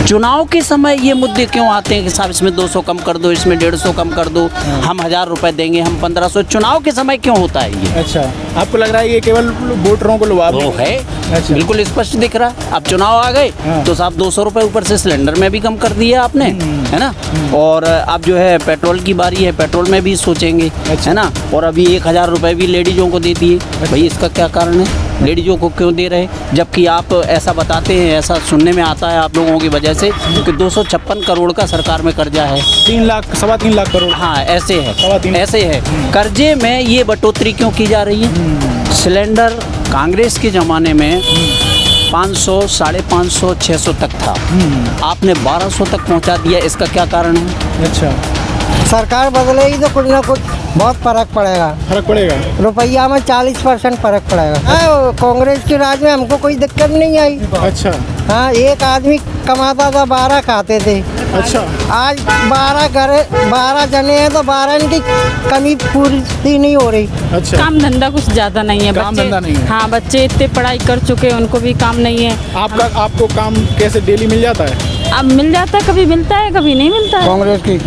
चुनाव के समय ये मुद्दे क्यों आते हैं कि साहब इसमें 200 कम कर दो, इसमें 150 कम कर दो, हम 1000 रुपए देंगे, हम 1500। चुनाव के समय क्यों होता है ये? अच्छा, आपको लग रहा है ये केवल वोटरों को लुभाव वो है, अच्छा। बिल्कुल स्पष्ट दिख रहा है। अब चुनाव आ गए हाँ। तो साहब 200 रुपए ऊपर से सिलेंडर में भी कम कर दिया आपने, है ना। और अब जो है पेट्रोल की बारी है, पेट्रोल में भी सोचेंगे, अच्छा। है ना। और अभी 1000 रुपए भी लेडीजों को दे दिए। भाई इसका क्या कारण है? लेडीजों को क्यों दे रहे हैं? जबकि आप ऐसा बताते हैं, ऐसा सुनने में आता है आप लोगों की वजह से कि 256 करोड़ का सरकार में कर्जा है। 3 लाख 3.25 लाख करोड़। हाँ, ऐसे सवा है, तीन। ऐसे है। कर्जे में ये बढ़ोतरी क्यों की जा रही है? सिलेंडर कांग्रेस के ज़माने में 500, 550, 600 तक था, आपने 1200 तक पहुंचा दिया। इसका क्या कारण है? अच्छा, सरकार बदलेगी तो कुछ ना कुछ बहुत फर्क पड़ेगा। फर्क पड़ेगा। रुपया में 40% फर्क पड़ेगा। हाँ, कांग्रेस के राज में हमको कोई दिक्कत नहीं आई। अच्छा हाँ, एक आदमी कमाता था, 12 खाते थे। अच्छा, आज 12 जने हैं तो 12 की कमी पूरी नहीं हो रही। अच्छा, काम धंधा कुछ ज्यादा नहीं है। काम बच्चे- धंधा नहीं है। हाँ, बच्चे इतने पढ़ाई कर चुके हैं, उनको भी काम नहीं है। आपको काम कैसे डेली मिल जाता है? अब मिल जाता है, कभी मिलता है, कभी नहीं मिलता है। कांग्रेस की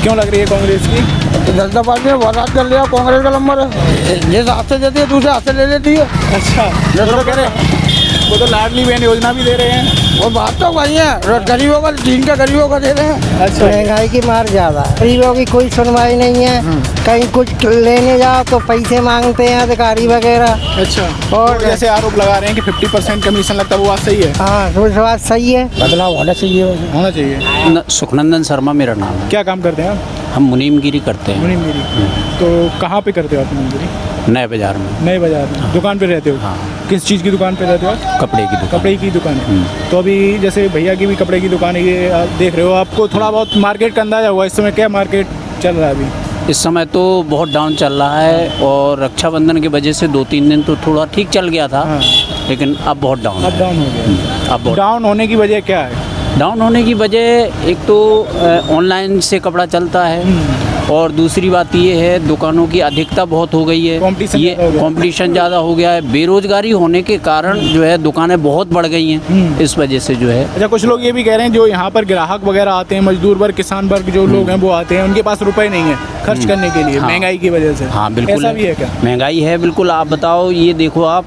क्यों लग रही है कांग्रेस की? जनता पार्टी ने बहुत हाथ कर लिया, कांग्रेस का नंबर है। जिस हाथ से देती है दूसरे हाथ से ले लेती है। अच्छा, वो तो कह रहे वो तो लाडली बहन योजना भी दे रहे हैं। वो बात तो वही है, गरीबों का, जिनका गरीबों का दे रहे हैं। अच्छा, महंगाई की मार ज्यादा है, गरीबों की कोई सुनवाई नहीं है। कहीं कुछ लेने जाओ तो पैसे मांगते हैं अधिकारी वगैरह। अच्छा। और तो जैसे आरोप लगा रहे हैं कि 50% कमीशन लगता है, वो बात सही है? हाँ, वो बात सही है। बदलाव होना चाहिए। होना चाहिए। सुखनंदन शर्मा मेरा नाम है। क्या काम करते हैं आप? हम मुनीमगिरी करते हैं, मुनीमगिरी। तो कहाँ पे करते हो आप मुनीमगिरी? नए बाजार में। नए बाजार में दुकान पे रहते हो? हाँ। किस चीज़ की दुकान पे रहते हो आप? कपड़े की दुकान। कपड़े की दुकान है। तो अभी जैसे भैया की भी कपड़े की दुकान है, ये आप देख रहे हो, आपको थोड़ा बहुत मार्केट का अंदाजा हुआ इस समय क्या मार्केट चल रहा है अभी? इस समय तो बहुत डाउन चल रहा है, और रक्षाबंधन की वजह से 2-3 दिन तो थोड़ा ठीक चल गया था, हाँ। लेकिन अब बहुत डाउन अब है। डाउन हो गया। अब बहुत डाउन होने की वजह क्या है? डाउन होने की वजह एक तो ऑनलाइन से कपड़ा चलता है, और दूसरी बात ये है दुकानों की अधिकता बहुत हो गई है। कंपटीशन ये ज़्यादा हो गया। कंपटीशन ज़्यादा हो गया है। बेरोजगारी होने के कारण जो है दुकानें बहुत बढ़ गई हैं, इस वजह से जो है। अच्छा, कुछ लोग ये भी कह रहे हैं जो यहाँ पर ग्राहक वगैरह आते हैं, मजदूर वर्ग, किसान वर्ग जो लोग हैं वो आते हैं, उनके पास रुपए नहीं है खर्च करने के लिए, हाँ। महंगाई की वजह से। हाँ बिल्कुल ऐसा भी है क्या? महंगाई है बिल्कुल। आप बताओ, ये देखो आप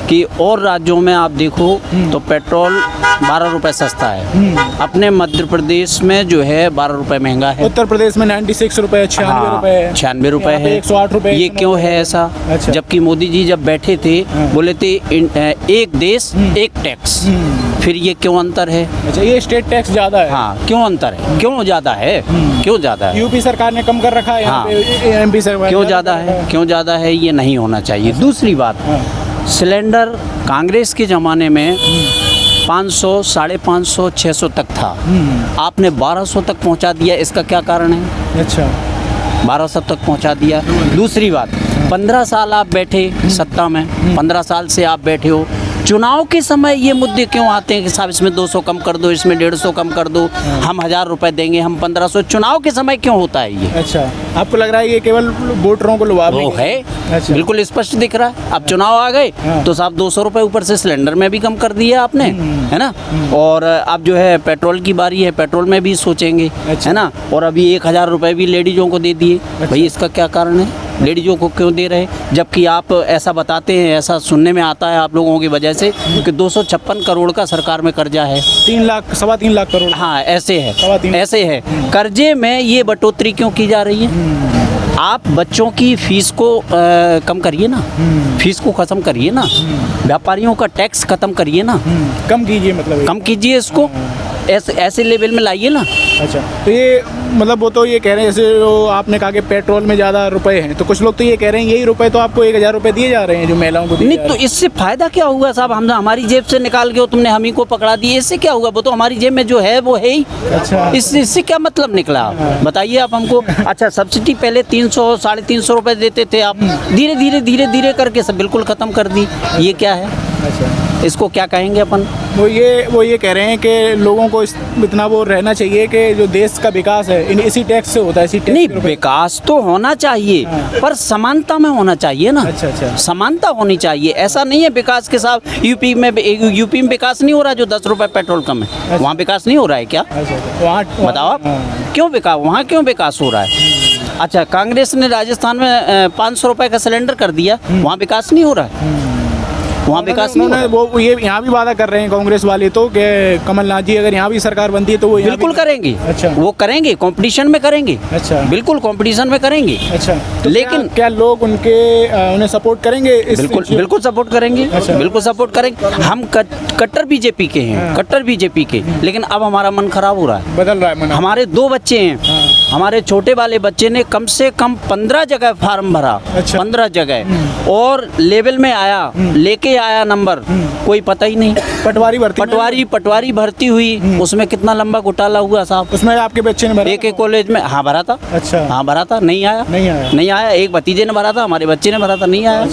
कि और राज्यों में आप देखो तो पेट्रोल 12 रुपए सस्ता है, अपने मध्य प्रदेश में जो है 12 रुपए महंगा है। उत्तर प्रदेश में 96 रुपए, 96 रुपए है। 96 रुपए यहाँ पे है। 108 रुपए। ये क्यों है ऐसा? अच्छा। जबकि मोदी जी जब बैठे थे हाँ। बोले थे एक देश एक टैक्स। फिर ये क्यों अंतर है? अच्छा, ये स्टेट टैक्स ज्यादा है। हाँ, क्यों अंतर है? क्यों ज़्यादा है? क्यों ज़्यादा है? यूपी सरकार ने कम कर रखा है, यहाँ हाँ। पे एमपी सरकार क्यों ज़्यादा है? क्यों ज़्यादा है? ये नहीं होना चाहिए। दूसरी बात, सिलेंडर कांग्रेस के ज़माने में 500, 550, 600 तक था, आपने 1200 तक पहुंचा दिया। इसका क्या कारण है? अच्छा, 1200 तक पहुंचा दिया। दूसरी बात, 15 साल आप बैठे सत्ता में, 15 साल से आप बैठे हो। चुनाव के समय ये मुद्दे क्यों आते हैं कि साहब इसमें 200 कम कर दो, इसमें 150 कम कर दो, हम 1000 रुपए देंगे, हम 1500। चुनाव के समय क्यों होता है ये? अच्छा, आपको लग रहा है ये केवल वोटरों को लुभाव वो है, अच्छा। बिल्कुल स्पष्ट दिख रहा है। अब चुनाव आ गए हाँ। तो साहब 200 रुपए ऊपर से सिलेंडर में भी कम कर दिया आपने, है ना। और अब जो है पेट्रोल की बारी है, पेट्रोल में भी सोचेंगे, अच्छा। है ना। और अभी 1000 रुपए भी लेडीजों को दे दिए। भाई इसका क्या कारण है? लेडीजों को क्यों दे रहे हैं? जबकि आप ऐसा बताते हैं, ऐसा सुनने में आता है आप लोगों की वजह से कि 256 करोड़ का सरकार में कर्जा है। 3 लाख 3.25 लाख करोड़। हाँ, ऐसे है, 3.25 ऐसे है। कर्जे में ये बढ़ोतरी क्यों की जा रही है? आप बच्चों की फीस को कम करिए ना, फीस को ख़त्म करिए ना, व्यापारियों का टैक्स ख़त्म करिए ना, कम कीजिए, मतलब कम कीजिए इसको, ऐसे लेवल में लाइए ना। अच्छा, तो ये मतलब वो तो ये कह रहे हैं, जैसे वो आपने कहा कि पेट्रोल में ज़्यादा रुपए हैं, तो कुछ लोग तो ये कह रहे हैं यही रुपए तो आपको 1000 रुपए दिए जा रहे हैं जो महिलाओं को दिए नहीं जा तो रहे हैं। इससे फायदा क्या हुआ साहब? हम हमारी जेब से निकाल के तुमने हम ही को पकड़ा दिए, इससे क्या हुआ? वो तो हमारी जेब में जो है वो है ही। अच्छा। इससे क्या मतलब निकला? बताइए आप हमको। अच्छा, सब्सिडी पहले 300, 350 रुपए देते थे आप, धीरे धीरे करके सब बिल्कुल ख़त्म कर दी। ये क्या है? अच्छा, इसको क्या कहेंगे अपन? वो ये कह रहे हैं कि लोगों को इतना वो रहना चाहिए कि जो देश का विकास है इसी टैक्स से होता है, इसी टैक्स नहीं, के रुपए। विकास तो होना चाहिए, हाँ। पर समानता में होना चाहिए ना। अच्छा। समानता होनी चाहिए। ऐसा नहीं है विकास के साथ यूपी में विकास नहीं हो रहा, जो 10 रुपए पेट्रोल कम है, वहाँ विकास नहीं हो रहा है क्या? अच्छा। वहाँ बताओ आप, हाँ। क्यों विकास, वहाँ क्यों विकास हो रहा है? अच्छा, कांग्रेस ने राजस्थान में 500 रुपए का सिलेंडर कर दिया, वहाँ विकास नहीं हो रहा है, वहाँ विकास नहीं हो रहा है। वो ये यहाँ भी वादा कर रहे हैं कांग्रेस वाले तो कि कमलनाथ जी अगर यहाँ भी सरकार बनती है तो वो यहाँ बिल्कुल भी करेंगे। अच्छा। वो करेंगे, कंपटीशन में करेंगे। अच्छा। बिल्कुल कंपटीशन में करेंगे। अच्छा। तो लेकिन क्या लोग उन्हें सपोर्ट करेंगे बिल्कुल सपोर्ट करेंगे। अच्छा। बिल्कुल सपोर्ट करेंगे। हम कट्टर बीजेपी के हैं, हाँ। कट्टर बीजेपी के, लेकिन अब हमारा मन खराब हो रहा है। बदल रहा है मन। हमारे 2 बच्चे हैं, हाँ। हमारे छोटे वाले बच्चे ने कम से कम 15 जगह फार्म भरा। अच्छा। 15 जगह, और लेवल में आया, लेके आया नंबर, कोई पता ही नहीं। पटवारी भर्ती हुई, उसमें कितना लंबा घोटाला हुआ साहब। उसमें आपके बच्चे ने भरा? एक कॉलेज में, हाँ भरा था। अच्छा। हाँ भरा था, नहीं आया। एक भतीजे ने भरा था, हमारे बच्चे ने भरा था, नहीं आया।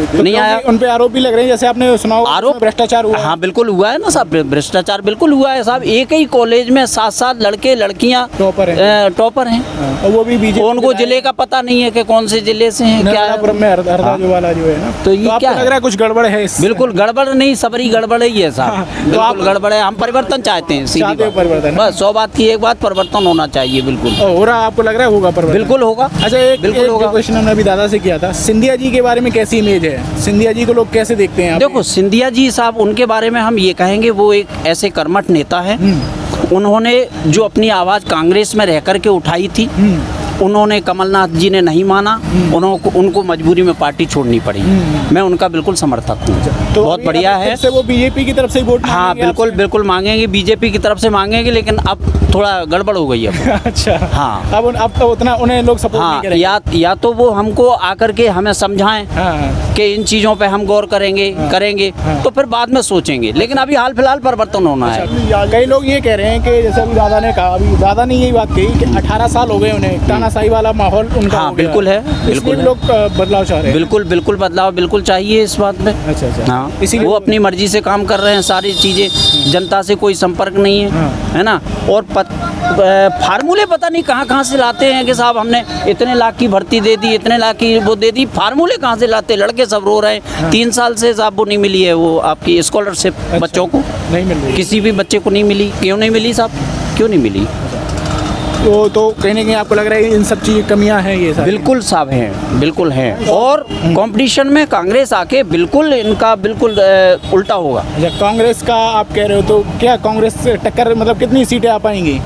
तो नहीं आया। उन पे आरोप भी लग रहे हैं, जैसे आपने सुना होगा, आरोप, भ्रष्टाचार हुआ। हाँ बिल्कुल हुआ है ना साहब, भ्रष्टाचार बिल्कुल हुआ है साहब। एक ही कॉलेज में 7 लड़के लड़कियां टॉपर हैं, और वो भी बीजेपी। उनको जिले का पता नहीं है कि कौन से जिले से हैं, क्या है। में हरदा जो वाला जो है ना, तो ये आपको क्या लग रहा है कुछ गड़बड़ है इससे? बिल्कुल गड़बड़ नहीं, सबरी गड़बड़ ही है साहब। तो आप बिल्कुल गड़बड़ है। हम परिवर्तन चाहते हैं, सीधी चाहते हो बात। परिवर्तन? बस 100 बात की एक बात, परिवर्तन होना चाहिए। बिल्कुल हो रहा, आपको लग रहा है होगा परिवर्तन? बिल्कुल होगा। अच्छा, एक बिल्कुल होगा। क्वेश्चन हमने अभी दादा से किया था, सिंधिया जी के बारे में कैसी इमेज है? सिंधिया जी को लोग कैसे देखते हैं? देखो, सिंधिया जी साहब, उनके बारे में हम ये कहेंगे, वो एक ऐसे कर्मठ नेता है। उन्होंने जो अपनी आवाज़ कांग्रेस में रह कर के उठाई थी, उन्होंने, कमलनाथ जी ने नहीं माना, उनको मजबूरी में पार्टी छोड़नी पड़ी। मैं उनका बिल्कुल समर्थक हूँ। तो बहुत बढ़िया है। से वो बीजेपी की तरफ से वोट हाँ मांगेंगे बिल्कुल आपसे? बिल्कुल मांगेंगे, बीजेपी की तरफ से मांगेंगे, लेकिन अब थोड़ा गड़बड़ हो गई है। अच्छा। हाँ। अब तो उतना उन्हें लोग सपोर्ट नहीं हाँ, करेंगे। या तो वो हमको आकर के हमें समझाएं हाँ। कि इन चीज़ों पे हम गौर करेंगे, तो फिर बाद में सोचेंगे, लेकिन अभी हाल फिलहाल परिवर्तन होना है। कई लोग ये कह रहे हैं कि जैसे अभी दादा ने कहा, अभी दादा ने यही बात कही कि 18 साल हो गए उन्हें, तानाशाही वाला माहौल उनका हाँ हो गया। बिल्कुल है, इसलिए बिल्कुल है। लोग बदलाव चाह रहे हैं। बिल्कुल बदलाव बिल्कुल चाहिए इस बात में। अच्छा। हाँ, इसीलिए वो अपनी मर्जी से काम कर रहे हैं, सारी चीज़ें, जनता से कोई संपर्क नहीं है, है ना। और फार्मूले पता नहीं कहाँ से लाते हैं कि साहब हमने इतने लाख की भर्ती दे दी, इतने लाख की वो दे दी। फार्मूले कहाँ से लाते हैं? लड़के सब रो रहे हैं। 3 साल से साहब वो नहीं मिली है, वो आपकी स्कॉलरशिप बच्चों को नहीं मिल रही, किसी भी बच्चे को नहीं मिली। क्यों नहीं मिली साहब, क्यों नहीं मिली? तो कहीं ना कहीं आपको लग रहा है इन सब चीज़ कमियां हैं ये सारी? बिल्कुल साहब हैं, बिल्कुल हैं। और कंपटीशन में कांग्रेस आके बिल्कुल इनका बिल्कुल उल्टा होगा। अच्छा, कांग्रेस का आप कह रहे हो, तो क्या कांग्रेस से टक्कर, मतलब कितनी सीटें आ पाएंगी?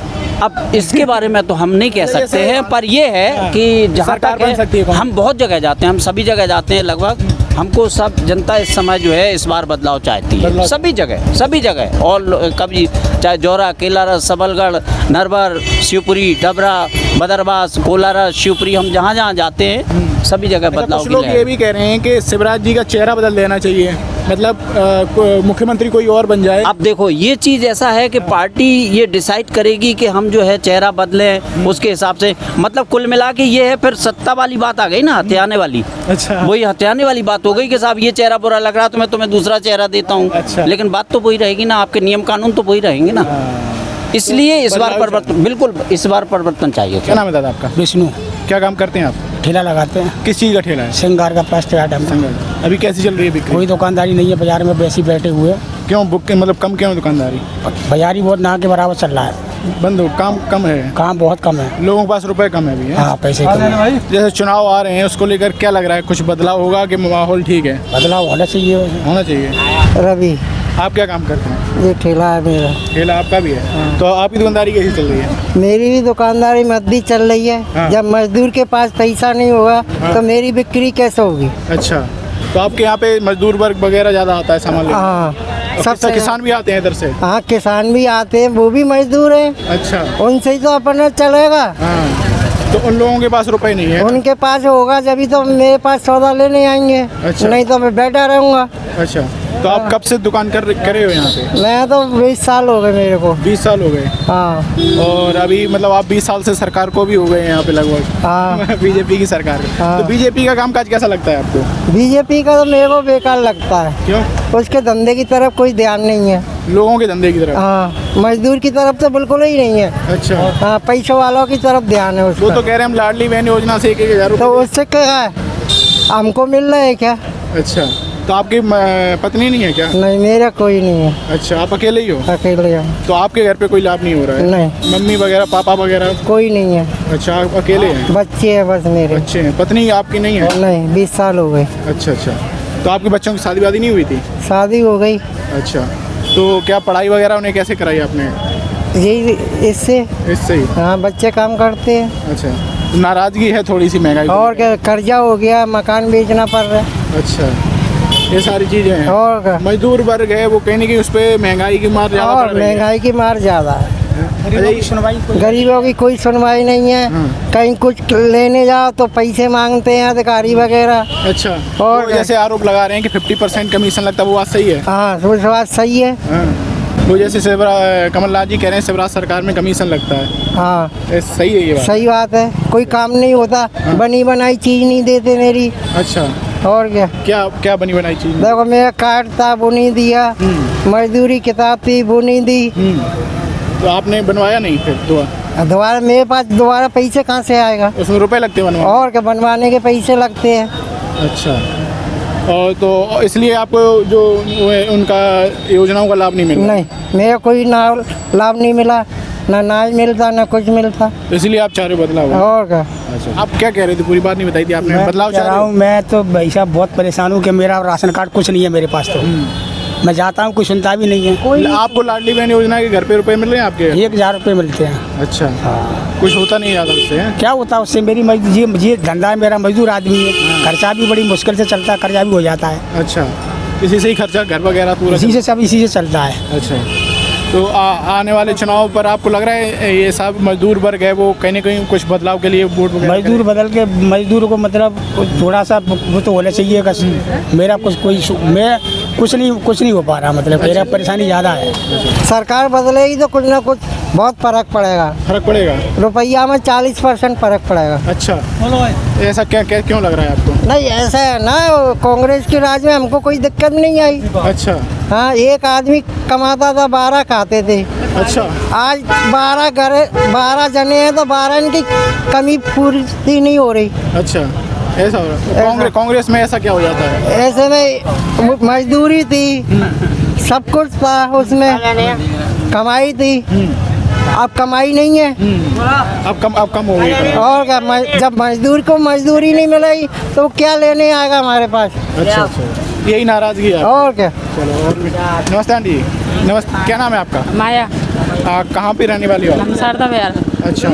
अब इसके बारे में तो हम नहीं कह सकते हैं, पर ये है कि जहाँ सरकार तक बन सकती है है, हम बहुत जगह जाते हैं, हम सभी जगह जाते हैं लगभग। हमको सब जनता इस समय जो है इस बार बदलाव चाहती है, सभी जगह। और कभी चाहे जौरा, केलारस, सबलगढ़, नरवर, शिवपुरी, डबरा, बदरबास, कोलारस, शिवपुरी, हम जहाँ जहाँ जाते हैं सभी जगह बदलाव कुछ की लोग लहर। ये भी कह रहे हैं कि शिवराज जी का चेहरा बदल देना चाहिए, मतलब मुख्यमंत्री कोई और बन जाए। अब देखो, ये चीज़ ऐसा है कि पार्टी ये डिसाइड करेगी कि हम जो है चेहरा बदलें, उसके हिसाब से, मतलब कुल मिला के ये है, फिर सत्ता वाली बात आ गई ना, हथियाने वाली। अच्छा। वही हथियाने वाली बात हो गई कि साहब ये चेहरा बुरा लग रहा है तो मैं तुम्हें दूसरा चेहरा देता हूँ। अच्छा। लेकिन बात तो वही रहेगी ना, आपके नियम कानून तो वही रहेंगे ना। इसलिए इस बार परिवर्तन, बिल्कुल इस बार परिवर्तन चाहिए। क्या नाम है दादा आपका? विष्णु। क्या काम करते हैं आप? ठेला लगाते हैं, किस चीज़ का ठेला है? श्रृंगार का प्लास्टिक आइटम का। अभी कैसी चल रही है बिक्री? कोई दुकानदारी नहीं है बाजार में, वैसे ही बैठे हुए। क्यों बुक के, मतलब कम क्यों है दुकानदारी? बाजारी बहुत ना के बराबर चल रहा है, बंद हो, काम कम है, काम बहुत कम है। लोगों के पास रुपए कम है अभी है? हाँ, पैसे कम है। जैसे चुनाव आ रहे हैं, उसको लेकर क्या लग रहा है, कुछ बदलाव होगा कि माहौल ठीक है? बदलाव होना चाहिए। होना चाहिए। रवि, आप क्या काम करते हैं? ये ठेला है मेरा। ठेला आपका भी है? तो आपकी दुकानदारी कैसी चल रही है? मेरी भी दुकानदारी मद्दी चल रही है। हाँ। जब मजदूर के पास पैसा नहीं होगा तो मेरी बिक्री कैसे होगी? अच्छा, तो आपके यहाँ पे मजदूर वर्ग वगैरह ज़्यादा आता है सामान लेने? हाँ, और किसान भी आते हैं इधर से? हाँ, किसान भी आते हैं, वो भी मजदूर हैं। अच्छा। उनसे ही तो अपना चलेगा। हाँ, तो उन लोगों के पास रुपए नहीं है? उनके पास होगा जब तो मेरे पास सौदा लेने आएंगे। अच्छा। नहीं तो मैं बैठा रहूँगा। अच्छा, तो आप कब से दुकान करे हो यहाँ पे? मैं तो 20 साल हो गए मेरे को। 20 साल हो गए। हाँ और अभी मतलब आप 20 साल से सरकार को भी हो गए हैं यहाँ पे लगभग। हाँ। बीजेपी की सरकार। हाँ। तो बीजेपी का कामकाज कैसा लगता है आपको? बीजेपी का तो मेरे को बेकार लगता है। क्यों? उसके धंधे की तरफ कोई ध्यान नहीं है। लोगों के धंधे की तरफ? हाँ, मजदूर की तरफ तो बिल्कुल ही नहीं है। अच्छा। हाँ, पैसों वालों की तरफ ध्यान है वो उसका। तो कह रहे हैं हम लाडली बहन योजना से 1,000 तो रुपये। उससे क्या है, हमको मिल रहा है क्या? अच्छा, तो आपकी पत्नी नहीं है क्या? नहीं, मेरा कोई नहीं है, अच्छा, आप अकेले ही हो? अकेले हैं। तो आपके घर पे कोई लाभ नहीं हो रहा है? नहीं। मम्मी वगैरह, पापा वगैरह? कोई नहीं है। अच्छा, आप अकेले हैं? बच्चे हैं बस मेरे। अच्छे हैं। पत्नी आपकी नहीं है? नहीं, 20 साल हो गए। अच्छा अच्छा। तो आपके बच्चों की शादी वादी नहीं हुई थी? शादी हो गई। अच्छा, तो क्या पढ़ाई वगैरह उन्हें कैसे कराई आपने? यही इससे। इससे ही? हाँ, बच्चे काम करते हैं। अच्छा, तो नाराजगी है थोड़ी सी महंगाई को और क्या, कर्जा हो गया, मकान बेचना पड़ रहा है। लेकर? अच्छा, ये सारी चीज़ें हैं। और क्या, मजदूर वर्ग है वो कहीं ना कहीं उस पर महंगाई की मार ज़्यादा पड़ और रही है। महंगाई की मार ज़्यादा है। सुनवाई गरीबों की कोई सुनवाई नहीं है। कहीं कुछ लेने जाओ तो पैसे मांगते हैं अधिकारी वगैरह। अच्छा, और वो जैसे आरोप लगा रहे हैं कि 50% कमीशन लगता है, वो बात सही है? हाँ, वो बात सही है। हाँ। वो जैसे कमलनाथ जी कह रहे हैं शिवराज सरकार में कमीशन लगता है। हाँ, सही है ये बात? सही बात है। कोई काम नहीं होता, बनी बनाई चीज़ नहीं देते मेरी। अच्छा, और क्या, क्या क्या बनी बनाई चीज़? देखो मेरा कार्ड था वो नहीं दिया, मजदूरी किताब थी वो नहीं दी। तो आपने बनवाया नहीं फिर दोबारा मेरे पास दोबारा पैसे कहाँ से आएगा? उसमें रुपए लगते हैं बनवाने? और क्या, बनवाने के पैसे लगते हैं। अच्छा, और तो इसलिए आपको जो वो है, उनका योजनाओं का लाभ नहीं मिल रहा? नहीं, मेरा कोई ना लाभ नहीं मिला, ना अनाज मिलता ना कुछ मिलता। तो इसलिए आप चाह रहे हो बदलाव? और क्या, अच्छा, आप क्या कह रहे थे? पूरी बात नहीं बताई थी आपने। मैं बदलाव कह चाह रहा रहे हूँ, हो? मैं तो भाई साहब बहुत परेशान हूँ कि मेरा राशन कार्ड कुछ नहीं है मेरे पास। तो मैं जाता हूँ, कुछ सुनता भी नहीं है। आपको लाडली बहन योजना के घर पे रुपए मिल रहे हैं आपके? 1,000 रुपये मिलते हैं। अच्छा, कुछ होता नहीं ज़्यादा उससे? हैं? क्या होता है उससे? मेरी ये धंधा है, मेरा मजदूर आदमी है, खर्चा भी बड़ी मुश्किल से चलता है, कर्जा भी हो जाता है। अच्छा, इसी से ही खर्चा घर वगैरह पूरा? इसी से सब इसी से चलता है। अच्छा, तो आने वाले चुनाव पर आपको लग रहा है ये सब मजदूर वर्ग है वो कहीं ना कहीं कुछ बदलाव के लिए वोट वगैरह मजदूर बदल के मजदूर को मतलब थोड़ा सा वो तो होना चाहिए कि मेरा मैं कुछ नहीं हो पा रहा, मतलब मेरा परेशानी ज़्यादा है। सरकार बदलेगी तो कुछ ना कुछ बहुत फर्क पड़ेगा। फर्क पड़ेगा? रुपया में 40% फर्क पड़ेगा। अच्छा, ऐसा क्या क्यों लग रहा है आपको? नहीं, ऐसा है ना, कांग्रेस के राज में हमको कोई दिक्कत नहीं आई। अच्छा। हाँ, एक आदमी कमाता था 12 खाते थे। अच्छा, आज 12 जने हैं तो 12 की कमी पूरी नहीं हो रही। अच्छा, ऐसा हो रहा है? कांग्रेस में ऐसा क्या हो जाता है? ऐसे में मजदूरी थी, सब कुछ था उसमें, कमाई थी। अब कमाई नहीं है। अब कम हो गई? और क्या, जब मजदूर को मजदूरी नहीं मिलेगी तो क्या लेने आएगा हमारे पास? अच्छा अच्छा, यही नाराजगी है? और क्या। चलो, और नमस्ते आंटी। नमस्ते, क्या नाम है आपका? माया, कहाँ पे रहने वाली हो? हम शारदा विहार। अच्छा,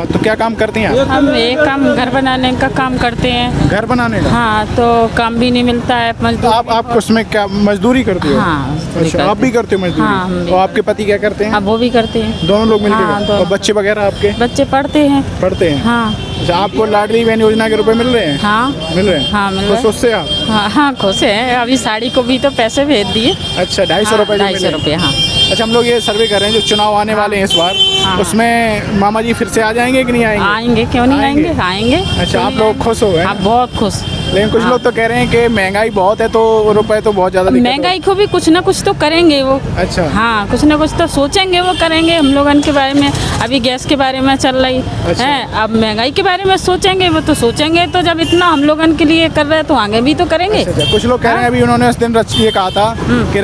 तो क्या काम करती हैं आप? हम एक काम घर बनाने का काम करते हैं। घर बनाने का? हाँ, तो काम भी नहीं मिलता है तो मजदूर। आप उसमें क्या मजदूरी करती हो? हाँ, मजदूरी अच्छा, करते आप भी करते हो मजदूरी? हाँ, हम भी। और आपके पति क्या करते हैं? अब वो भी करते हैं। दोनों लोग मिलकर हाँ, करते हैं? दोनों। और बच्चे वगैरह आपके बच्चे पढ़ते हैं। पढ़ते हैं? हाँ अच्छा, आपको लाडली बहन योजना के रुपए मिल रहे हैं? हाँ मिल रहे हैं? हाँ, मिल रहे हैं। खुश उससे आप? हाँ हाँ, खुश है। अभी साड़ी को भी तो पैसे भेज दिए। अच्छा, 250 रुपये जो मिले? 250 रुपये। हाँ। अच्छा, हम लोग ये सर्वे कर रहे हैं जो चुनाव आने वाले हैं इस बार, हाँ। उसमें मामा जी फिर से आ जाएंगे कि नहीं आएंगे? आएंगे, क्यों नहीं आएंगे? आएंगे? आएंगे। अच्छा, क्यों आप नहीं लोग आएंगे? खुश हो गए? आप बहुत खुश। लेकिन कुछ लोग तो कह रहे हैं कि महंगाई बहुत है तो रुपए तो बहुत ज़्यादा दिक्कत महंगाई को भी कुछ ना कुछ तो करेंगे वो। अच्छा। हाँ, कुछ ना कुछ तो सोचेंगे वो, करेंगे। हम लोगन के बारे में अभी गैस के बारे में चल रही अच्छा। है, अब महंगाई के बारे में सोचेंगे वो, तो सोचेंगे तो जब इतना हम लोगन के लिए कर रहे हैं तो आगे भी तो करेंगे। अच्छा, कुछ लोग कह रहे हैं अभी उन्होंने उस दिन ये कहा था कि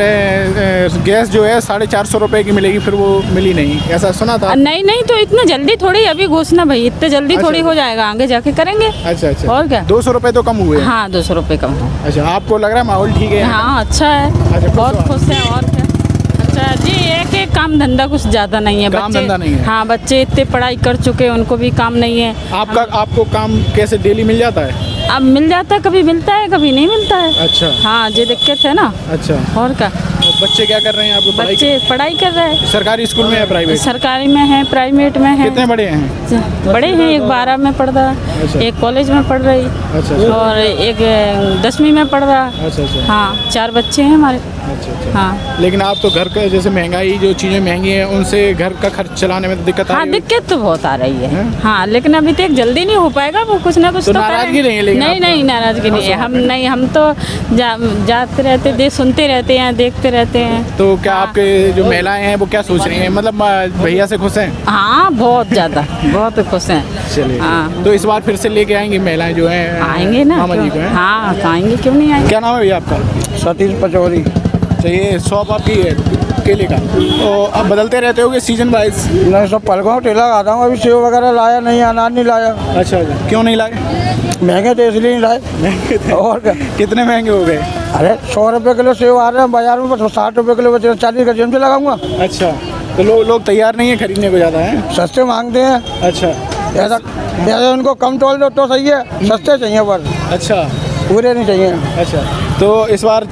गैस जो है 450 रुपए की मिलेगी, फिर वो मिली नहीं, ऐसा सुना था? नहीं नहीं, तो इतना जल्दी थोड़ी अभी घोषणा भाई, इतने जल्दी अच्छा। थोड़ी हो जाएगा, आगे जाके करेंगे। अच्छा अच्छा, और क्या? 200 रुपए तो कम हुए हैं? हाँ, 200 रुपये कम हो। अच्छा, आपको लग रहा है माहौल ठीक है? हाँ, अच्छा है। अच्छा, बहुत खुश हो? खुश है। और क्या। अच्छा जी, एक एक काम धंधा कुछ ज़्यादा नहीं है। काम धंधा नहीं है? हाँ, बच्चे इतने पढ़ाई कर चुके हैं, उनको भी काम नहीं है। आपको काम कैसे डेली मिल जाता है? अब मिल जाता है, कभी मिलता है कभी नहीं मिलता है। अच्छा। हाँ, ये दिक्कत है ना। अच्छा और क्या। बच्चे क्या कर रहे हैं आपको पढ़ाई? बच्चे पढ़ाई कर रहे हैं। सरकारी स्कूल में है प्राइवेट? सरकारी में है, प्राइवेट में है। कितने बड़े हैं? बड़े हैं, एक 12 में पढ़ रहा, एक कॉलेज में पढ़ रही अच्छा। और एक 10वीं में पढ़ रहा। अच्छा अच्छा। हाँ, 4 बच्चे हैं हमारे। अच्छा। हाँ लेकिन आप तो घर का जैसे महंगाई, जो चीज़ें महंगी हैं उनसे घर का खर्च चलाने में दिक्कत आ हाँ, रही है? दिक्कत तो बहुत आ रही है। हाँ, लेकिन अभी तक जल्दी नहीं हो पाएगा, वो कुछ ना कुछ तो तो नाराजगी करेंगे। नहीं है लेकिन नहीं आपको? नहीं, नाराजगी नहीं है। हम तो जाते रहते, सुनते रहते हैं, देखते रहते हैं। तो क्या आपके जो महिलाएं हैं वो क्या सोच रही हैं, मतलब भैया से खुश हैं? हाँ, बहुत ज़्यादा, बहुत खुश हैं। चलिए। हाँ। तो इस बार फिर से लेके आएंगी महिलाएं जो हैं? आएंगे ना, मामा जी को हैं? हाँ आएंगे, क्यों नहीं आएंगे। क्या नाम है भैया आपका? सतीश पचौरी। चाहिए शॉप आपकी है केले का, तो अब बदलते रहते होगे सीजन वाइज? मैं सब पलकों ठेला खाता हूँ, अभी सेव वगैरह लाया नहीं, अनार नहीं लाया। अच्छा अच्छा। क्यों नहीं लाए? महंगे थे इसलिए नहीं लाए। और क्या? कितने महंगे हो गए? अरे 100 रुपये किलो सेव आ रहे हैं बाजार में, बस 60 रुपये किलो बचे, 40 का जेब से लगाऊंगा। अच्छा, तो लोग तैयार नहीं है खरीदने को ज़्यादा है? सस्ते मांगते हैं। अच्छा ऐसा उनको कम तोल दो तो सही है, सस्ते चाहिए पर अच्छा पूरे नहीं चाहिए। अच्छा। तो इस बार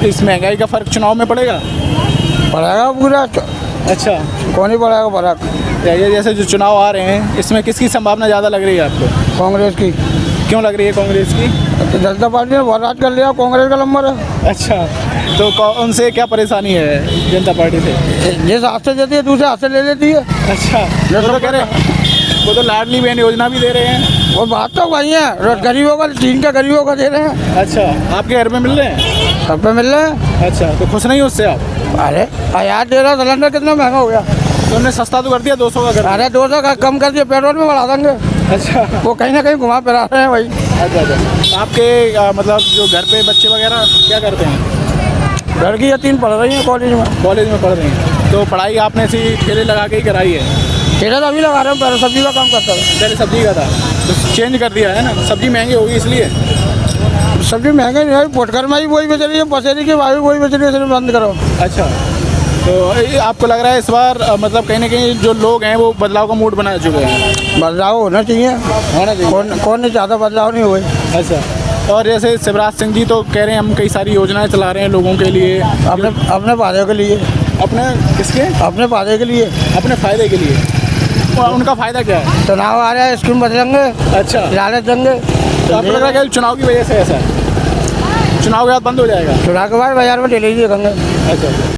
इस महंगाई का फर्क चुनाव में पड़ेगा? पड़ेगा पूरा। अच्छा। कौन ही पड़ेगा फर्क? ये जैसे जो चुनाव आ रहे हैं इसमें किसकी संभावना ज़्यादा लग रही है आपको? कांग्रेस की। क्यों लग रही है कांग्रेस की? तो जनता पार्टी ने बहुत राज कर लिया, कांग्रेस का नंबर है। अच्छा, तो उनसे क्या परेशानी है जनता पार्टी से? जिस हाथ से देती है दूसरे हाथ से ले लेती है। अच्छा, वो तो कह रहे वो तो लाडली बहन योजना भी दे रहे हैं। वो बात तो वही है, गरीबों का, 3 का गरीबों का दे रहे हैं। अच्छा, आपके घर में मिल रहे हैं? सब पे मिल रहे हैं। अच्छा, तो खुश नहीं हो उससे आप? अरे 1000 दे रहा, सिलेंडर कितना महंगा हो गया। तो उन्होंने सस्ता तो कर दिया, 200 का कर दिया। अरे 200 का कम कर दिया, पेट्रोल में बढ़ा देंगे। अच्छा वो कहीं ना कहीं घुमा फिरा रहे हैं भाई। अच्छा अच्छा। आपके मतलब जो घर पे बच्चे वगैरह क्या करते हैं? घर की ये 3 पढ़ रही हैं कॉलेज में। कॉलेज में पढ़ रहे हैं, तो पढ़ाई आपने ऐसे ठेले लगा के ही कराई है? ठेला तो अभी लगा रहे हैं, पहले सब्जी का काम करता था। पहले सब्जी का था, तो चेंज कर दिया है ना? सब्जी महंगी होगी इसलिए? सब्जी महंगे नहीं है, फुटकर में ही वही बेच रही है, पसेरी की भाई वही बेच रही है, इसलिए बंद करो। अच्छा, तो ये आपको लग रहा है इस बार मतलब कहीं ना कहीं जो लोग हैं वो बदलाव का मूड बना चुके हैं? बदलाव होना चाहिए। होना चाहिए। कौन नहीं चाहता बदलाव नहीं हुए। अच्छा, और जैसे शिवराज सिंह जी तो कह रहे हैं हम कई सारी योजनाएं चला रहे हैं लोगों के लिए, अपने फायदे के लिए। अपने किसके? अपने फायदे के लिए। अपने फ़ायदे के लिए। और उनका फ़ायदा क्या है? चुनाव आ रहा है, स्कीम बदलेंगे, अच्छा, लालच देंगे। तो आपको लग रहा है कि चुनाव की वजह से ऐसा है? चुनाव के बाद बंद हो जाएगा? चुनाव के बाद बाजार में ले लीजिए। अच्छा।